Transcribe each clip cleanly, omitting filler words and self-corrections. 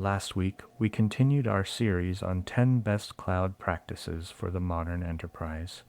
Last week, we continued our series on 10 best cloud practices for the modern enterprise.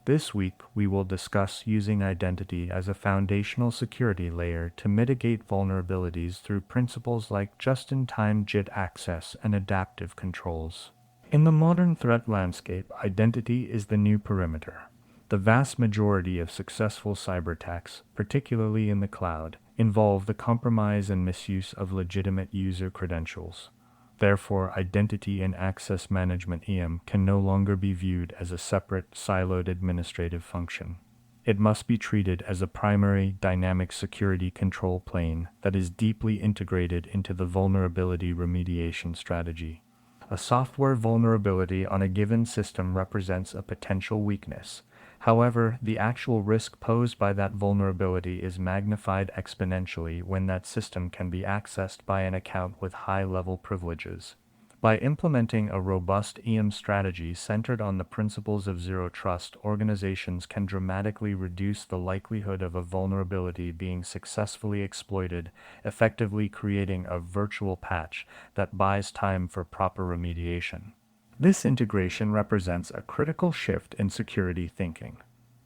This week, we will discuss using identity as a foundational security layer to mitigate vulnerabilities through principles like just-in-time JIT access and adaptive controls. In the modern threat landscape, identity is the new perimeter. The vast majority of successful cyber attacks, particularly in the cloud, involve the compromise and misuse of legitimate user credentials. Therefore, identity and access management IAM can no longer be viewed as a separate, siloed administrative function. It must be treated as a primary, dynamic security control plane that is deeply integrated into the vulnerability remediation strategy. A software vulnerability on a given system represents a potential weakness. However, the actual risk posed by that vulnerability is magnified exponentially when that system can be accessed by an account with high-level privileges. By implementing a robust IAM strategy centered on the principles of zero trust, organizations can dramatically reduce the likelihood of a vulnerability being successfully exploited, effectively creating a virtual patch that buys time for proper remediation. This integration represents a critical shift in security thinking.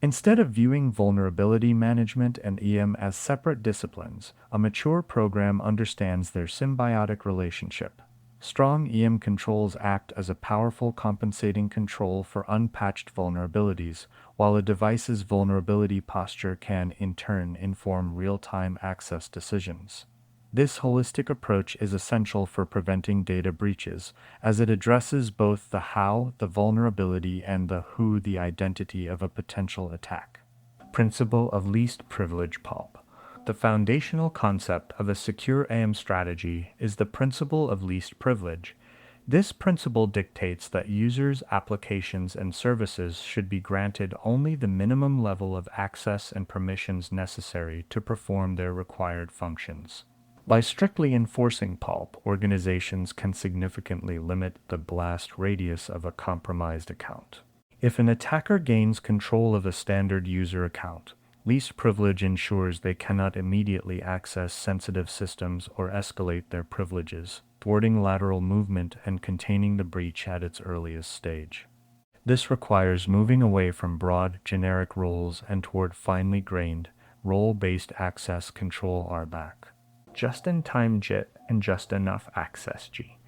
Instead of viewing vulnerability management and IAM as separate disciplines, a mature program understands their symbiotic relationship. Strong IAM controls act as a powerful compensating control for unpatched vulnerabilities, while a device's vulnerability posture can, in turn, inform real-time access decisions. This holistic approach is essential for preventing data breaches, as it addresses both the how, the vulnerability, and the who, the identity of a potential attack. Principle of least privilege pulp. The foundational concept of a secure IAM strategy is the principle of least privilege. This principle dictates that users, applications, and services should be granted only the minimum level of access and permissions necessary to perform their required functions. By strictly enforcing PULP, organizations can significantly limit the blast radius of a compromised account. If an attacker gains control of a standard user account, least privilege ensures they cannot immediately access sensitive systems or escalate their privileges, thwarting lateral movement and containing the breach at its earliest stage. This requires moving away from broad, generic roles and toward finely grained, role-based access control RBAC. Just-in-time JIT and just-enough access G.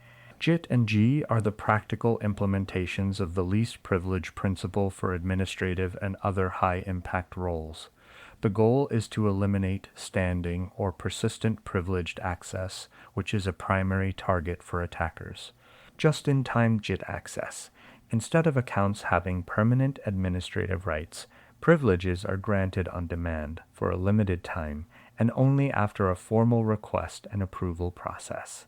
JIT and G are the practical implementations of the least privilege principle for administrative and other high-impact roles. The goal is to eliminate standing or persistent privileged access, which is a primary target for attackers. Just-in-time JIT access. Instead of accounts having permanent administrative rights, privileges are granted on demand for a limited time and only after a formal request and approval process.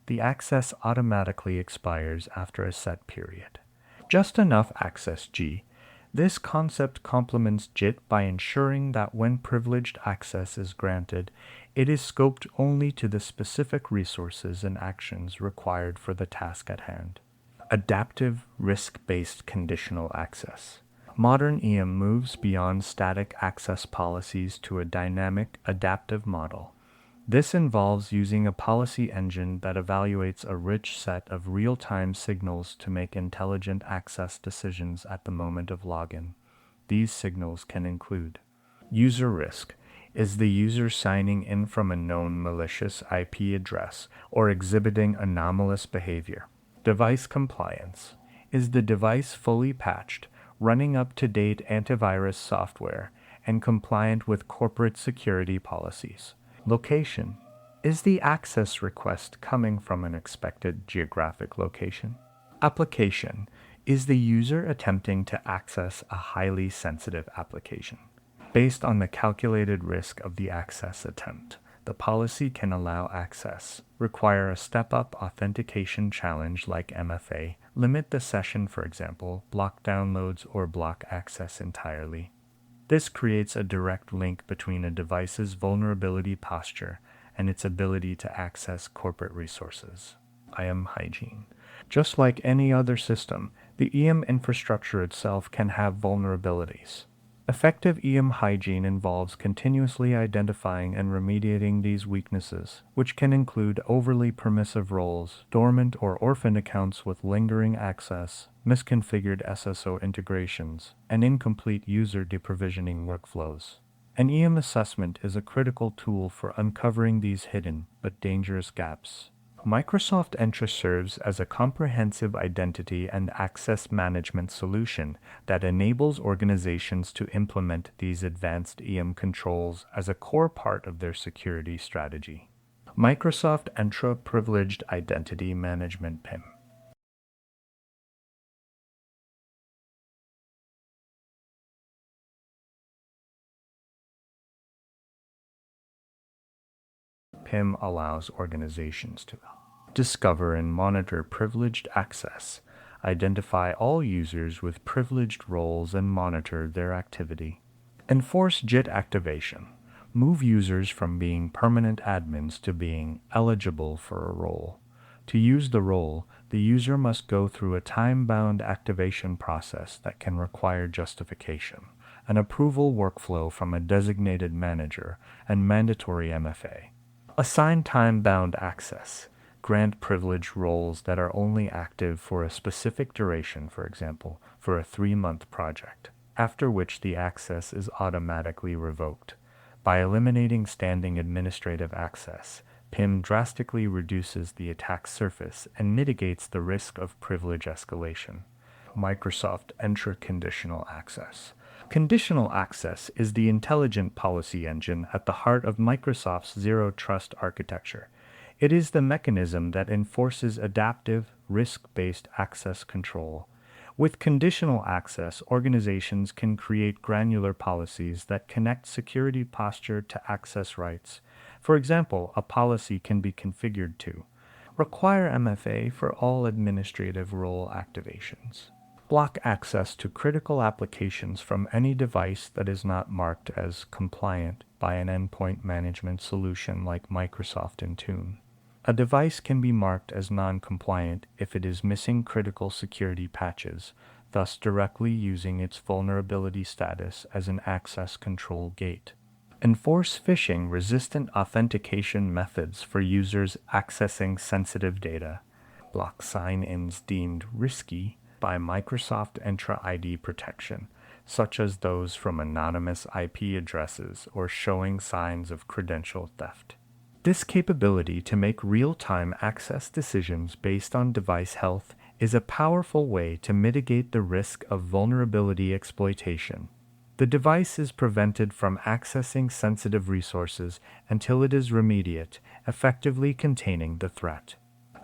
The access automatically expires after a set period. Just enough access G. This concept complements JIT by ensuring that when privileged access is granted, it is scoped only to the specific resources and actions required for the task at hand. Adaptive, risk-based conditional access. Modern IAM moves beyond static access policies to a dynamic, adaptive model. This involves using a policy engine that evaluates a rich set of real-time signals to make intelligent access decisions at the moment of login. These signals can include user risk. Is the user signing in from a known malicious IP address or exhibiting anomalous behavior? Device compliance. Is the device fully patched, running up-to-date antivirus software, and compliant with corporate security policies? Location. Is the access request coming from an expected geographic location? Application. Is the user attempting to access a highly sensitive application? Based on the calculated risk of the access attempt, the policy can allow access, require a step-up authentication challenge like MFA, limit the session, for example, block downloads, or block access entirely. This creates a direct link between a device's vulnerability posture and its ability to access corporate resources. IAM Hygiene. Just like any other system, the IAM infrastructure itself can have vulnerabilities. Effective IAM hygiene involves continuously identifying and remediating these weaknesses, which can include overly permissive roles, dormant or orphaned accounts with lingering access, misconfigured SSO integrations, and incomplete user deprovisioning workflows. An IAM assessment is a critical tool for uncovering these hidden but dangerous gaps. Microsoft Entra serves as a comprehensive identity and access management solution that enables organizations to implement these advanced IAM controls as a core part of their security strategy. Microsoft Entra Privileged Identity Management PIM. PIM allows organizations to discover and monitor privileged access, identify all users with privileged roles and monitor their activity. Enforce JIT activation. Move users from being permanent admins to being eligible for a role. To use the role, the user must go through a time-bound activation process that can require justification, an approval workflow from a designated manager, and mandatory MFA. Assign time-bound access. Grant privileged roles that are only active for a specific duration, for example, for a 3-month project, after which the access is automatically revoked. By eliminating standing administrative access, PIM drastically reduces the attack surface and mitigates the risk of privilege escalation. Microsoft Entra Conditional Access. Conditional access is the intelligent policy engine at the heart of Microsoft's Zero Trust architecture. It is the mechanism that enforces adaptive, risk-based access control. With conditional access, organizations can create granular policies that connect security posture to access rights. For example, a policy can be configured to require MFA for all administrative role activations. Block access to critical applications from any device that is not marked as compliant by an endpoint management solution like Microsoft Intune. A device can be marked as non-compliant if it is missing critical security patches, thus directly using its vulnerability status as an access control gate. Enforce phishing-resistant authentication methods for users accessing sensitive data. Block sign-ins deemed risky by Microsoft Entra ID protection, such as those from anonymous IP addresses or showing signs of credential theft. This capability to make real-time access decisions based on device health is a powerful way to mitigate the risk of vulnerability exploitation. The device is prevented from accessing sensitive resources until it is remediate, effectively containing the threat.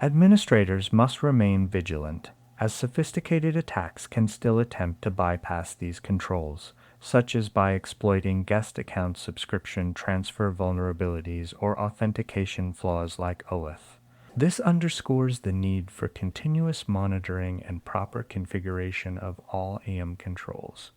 Administrators must remain vigilant, as sophisticated attacks can still attempt to bypass these controls, such as by exploiting guest account subscription transfer vulnerabilities or authentication flaws like OAuth. This underscores the need for continuous monitoring and proper configuration of all IAM controls.